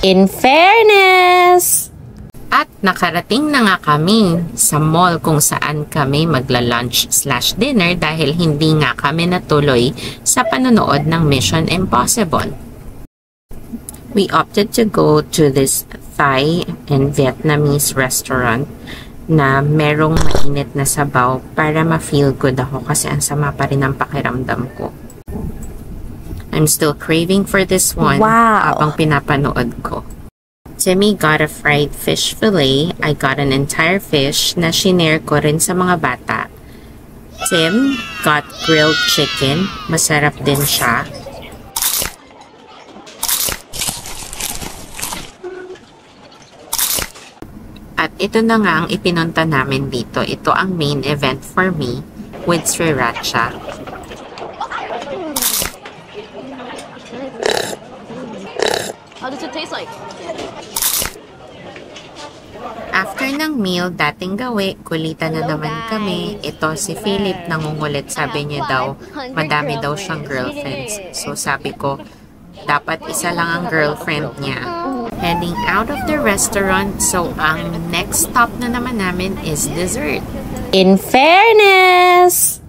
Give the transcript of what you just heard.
In fairness! At nakarating na nga kami sa mall kung saan kami magla-lunch/dinner dahil hindi nga kami natuloy sa panonood ng Mission Impossible. We opted to go to this Thai and Vietnamese restaurant na merong mainit na sabaw para ma-feel good ako kasi ang sama pa rin ang pakiramdam ko. I'm still craving for this one habang pinapanood ko. Timmy got a fried fish fillet. I got an entire fish na shinare ko rin sa mga bata. Tim got grilled chicken. Masarap din siya. At ito na nga ang ipinunta namin dito. Ito ang main event for me with sriracha. How does it taste like? After ng meal, dating gawi, kulitan na naman kami. Ito si Philip nangungulit, sabi niya daw, madami daw siyang girlfriends. So sabi ko, dapat isa lang ang girlfriend niya. Heading out of the restaurant, so ang next stop na naman namin is dessert. In fairness!